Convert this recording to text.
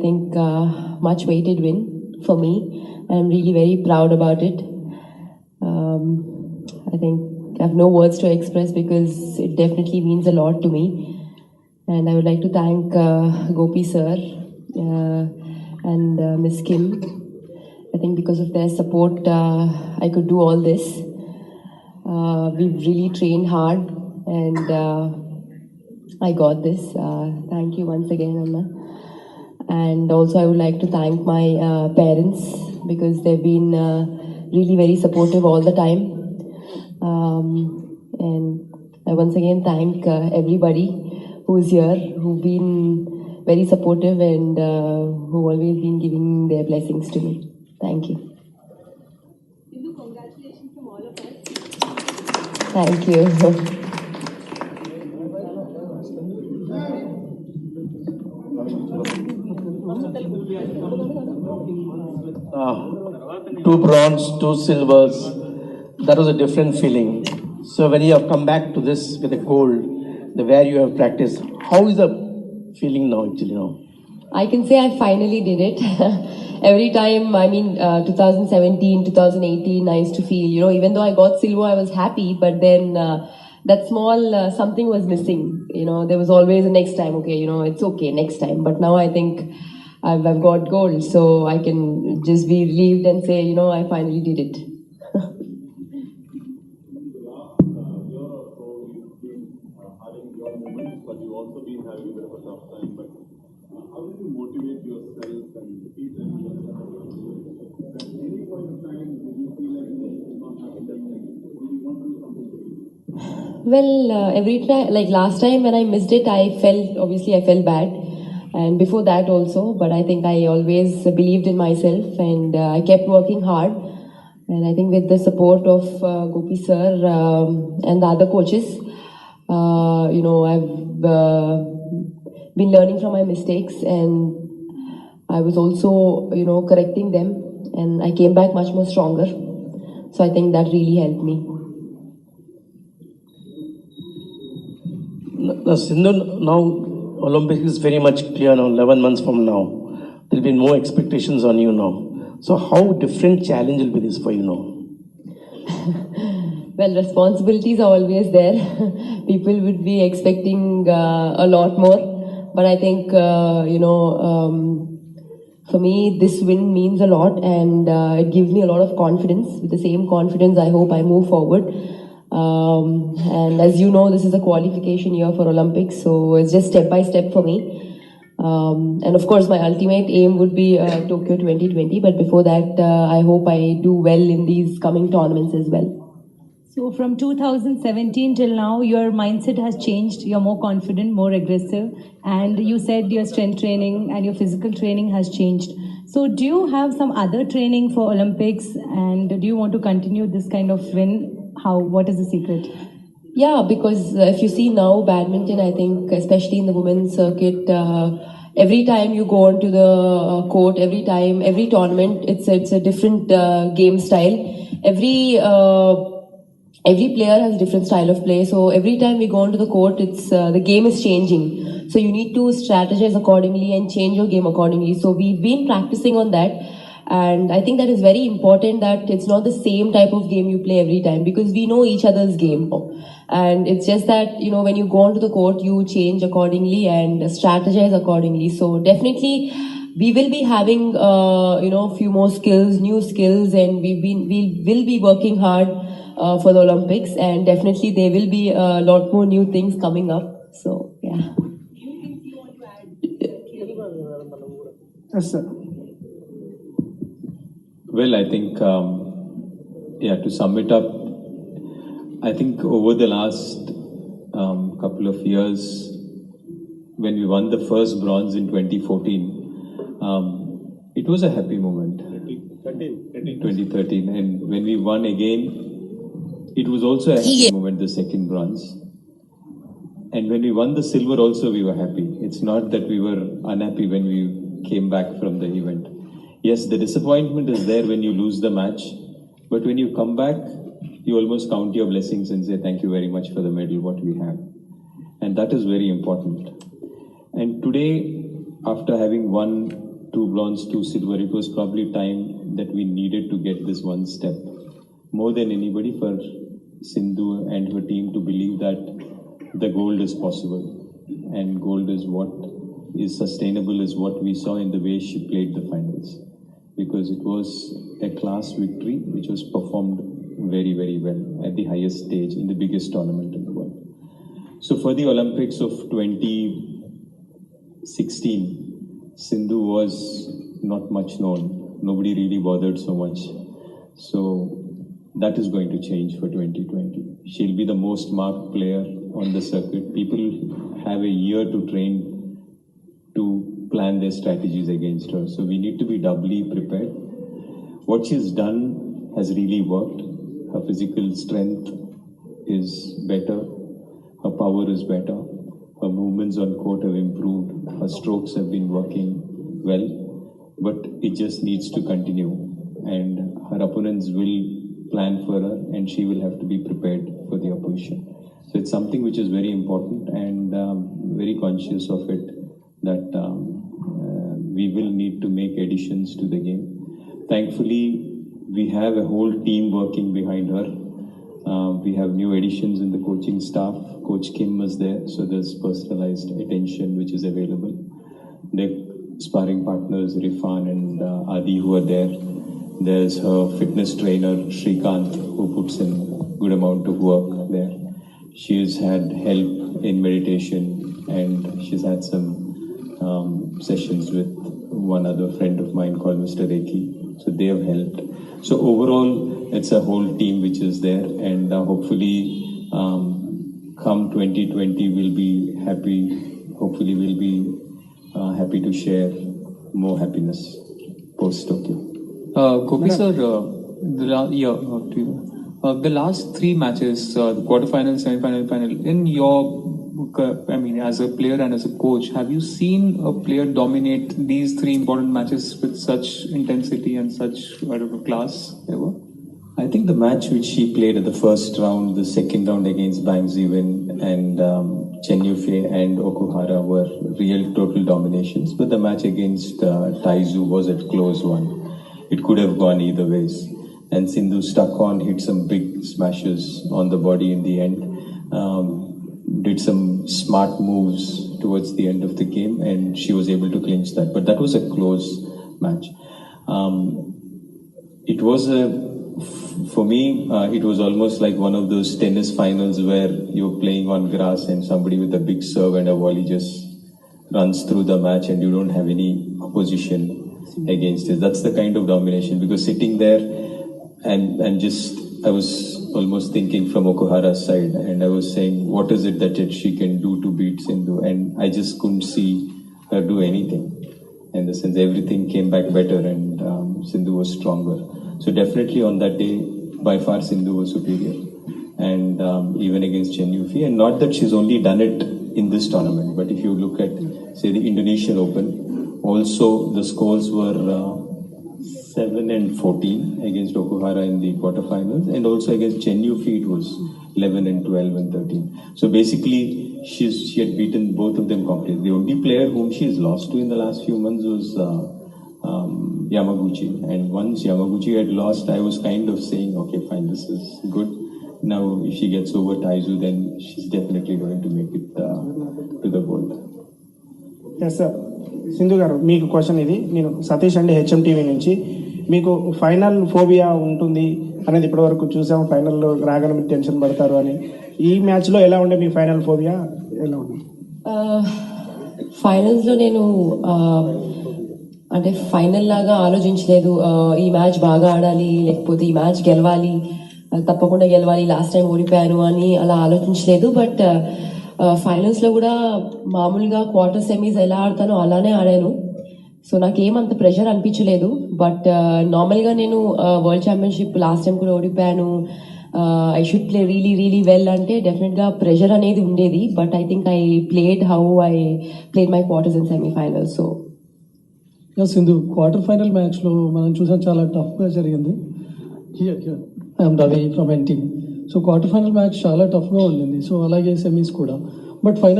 think, much weighted win for me. I'm really very proud about it. I think I have no words to express because it definitely means a lot to me. And I would like to thank Gopi sir and Miss Kim. I think because of their support, I could do all this. We've really trained hard and I got this. Thank you once again, Anna. And also I would like to thank my parents because they've been really very supportive all the time. And I once again thank everybody who's here, who've been very supportive and who always been giving their blessings to me. Thank you. Sindhu, congratulations from all of us. Thank you. Two bronze, two silvers. That was a different feeling. So when you have come back to this with a gold, the where you have practiced, how is the feeling now actually now? I can say I finally did it. Every time, 2017, 2018, I used to feel, even though I got silver, I was happy, but then that small something was missing. There was always a next time, okay, it's okay, next time. But now I think I've got gold, so I can just be relieved and say, I finally did it. But you've also been having a bit of a tough time. But how do you motivate yourself and keep them at any point of time, did you feel like it's not happening? Do you want to do something? Well, every time, like last time when I missed it, I felt bad. And before that also, but I think I always believed in myself and I kept working hard. And I think with the support of Gopi sir and the other coaches, I've been learning from my mistakes and I was also, correcting them and I came back much more stronger. So I think that really helped me. Now, Sindhu, now Olympics is very much clear now, 11 months from now. There will be more expectations on you now. So how different challenge will be this for you now? Well, responsibilities are always there. People would be expecting a lot more. But I think, for me, this win means a lot and it gives me a lot of confidence. With the same confidence, I hope I move forward. And as you know, this is a qualification year for Olympics, so it's just step by step for me. And of course, my ultimate aim would be Tokyo 2020, but before that, I hope I do well in these coming tournaments as well. So from 2017 till now, your mindset has changed. You're more confident, more aggressive. And you said your strength training and your physical training has changed. So do you have some other training for Olympics? And do you want to continue this kind of win? What is the secret? Yeah, because if you see now badminton, I think especially in the women's circuit, every time you go onto the court, every tournament, it's a different game style. Every player has a different style of play. So every time we go onto the court, it's the game is changing. So you need to strategize accordingly and change your game accordingly. So we've been practicing on that. And I think that is very important that it's not the same type of game you play every time because we know each other's game. And it's just that, when you go onto the court, you change accordingly and strategize accordingly. So definitely we will be having, few more skills, new skills, and we will be working hard for the Olympics. And definitely there will be a lot more new things coming up. So, yeah. Anything you want to add? Yes, sir. Well, I think, to sum it up, I think over the last couple of years, when we won the first bronze in 2014, it was a happy moment. 2013. And when we won again, it was also a happy moment, the second bronze. And when we won the silver also, we were happy. It's not that we were unhappy when we came back from the event. Yes, the disappointment is there when you lose the match, but when you come back, you almost count your blessings and say, thank you very much for the medal, what we have. And that is very important. And today, after having won 2 bronze, 2 silver. It was probably time that we needed to get this one step. More than anybody, for Sindhu and her team to believe that the gold is possible. And gold is what is sustainable, is what we saw in the way she played the finals. Because it was a class victory which was performed very, very well at the highest stage in the biggest tournament in the world. So for the Olympics of 2016, Sindhu was not much known. Nobody really bothered so much. So that is going to change for 2020. She'll be the most marked player on the circuit. People have a year to train to plan their strategies against her. So we need to be doubly prepared. What she's done has really worked. Her physical strength is better. Her power is better. Her movements on court have improved. Her strokes have been working well. But it just needs to continue. And her opponents will plan for her, and she will have to be prepared for the opposition. So it's something which is very important, and very conscious of it, that we will need to make additions to the game. Thankfully, we have a whole team working behind her. We have new additions in the coaching staff. Coach Kim was there, so there's personalized attention which is available. The sparring partners, Rifan and Adi, who are there. There's her fitness trainer, Shrikant, who puts in good amount of work there. She has had help in meditation, and she's had some sessions with one other friend of mine called Mr. Rekhi. So they have helped. So overall, it's a whole team which is there, and hopefully come 2020 we'll be happy. Hopefully we'll be happy to share more happiness post Tokyo. Gopi sir, the last 3 matches, the quarterfinal, semi-final, final, in your, as a player and as a coach, have you seen a player dominate these 3 important matches with such intensity and such class ever? I think the match which she played at the first round, the second round against Bang Ziwen and Chen Yufei and Okuhara were real total dominations. But the match against Taizu was a close one. It could have gone either ways. And Sindhu stuck on, hit some big smashes on the body in the end. Did some smart moves towards the end of the game, and she was able to clinch that. But that was a close match. It was for me, it was almost like one of those tennis finals where you're playing on grass and somebody with a big serve and a volley just runs through the match and you don't have any opposition against it. That's the kind of domination, because sitting there and just, I was almost thinking from Okuhara's side, and I was saying, what is it that she can do to beat Sindhu? And I just couldn't see her do anything. In the sense, everything came back better, and Sindhu was stronger. So definitely on that day, by far Sindhu was superior. And even against Chen Yufei, and not that she's only done it in this tournament, but if you look at, say, the Indonesian Open, also the scores were 7-14 against Okuhara in the quarterfinals, and also against Chen Yufei it was 11-12-13. So basically, she had beaten both of them completely. The only player whom she has lost to in the last few months was Yamaguchi. And once Yamaguchi had lost, I was kind of saying, okay, fine, this is good. Now, if she gets over Taizu, then she's definitely going to make it to the gold. Yes, sir. Sindhu గారు, మీకు question ఇది. నేను సతీష్ అండి, HM TV నుంచి. మీకు final phobia ఉంటుంది అనేది ఇప్పటివరకు చూసాము, ఫైనల్లో రాగానే మీరు టెన్షన్ పడతారు అని. ఈ మ్యాచ్లో ఎలా ఉండే మీ ఫైనల్ ఫోబియా ఎలా ఉంది? ఫైనల్స్లో నేను అంటే ఫైనల్ లాగా ఆలోచించలేదు. ఈ మ్యాచ్ బాగా ఆడాలి, లేకపోతే ఈ మ్యాచ్ గెలవాలి, తప్పకుండా గెలవాలి, లాస్ట్ టైం ఓడిపోయాను అని అలా ఆలోచించలేదు. బట్ ఫైనల్స్లో కూడా మామూలుగా క్వార్టర్ సెమీస్ ఎలా ఆడతానో అలానే ఆడాను. సో నాకేమంత ప్రెషర్ అనిపించలేదు. బట్ నార్మల్గా నేను వరల్డ్ ఛాంపియన్షిప్ లాస్ట్ టైం కూడా ఓడిపోయాను, I should play really really well అంటే డెఫినెట్గా ప్రెషర్ అనేది ఉండేది. But I think I played how I played my quarters and semifinals. So Sindhu, quarter final మ్యాచ్లో మనం చూసాం, చాలా టఫ్గా జరిగింది. I'm Ravi from NTV. So quarter final match చాలా టఫ్గా ఉండింది. సో అలాగే సెమీస్ కూడా. But final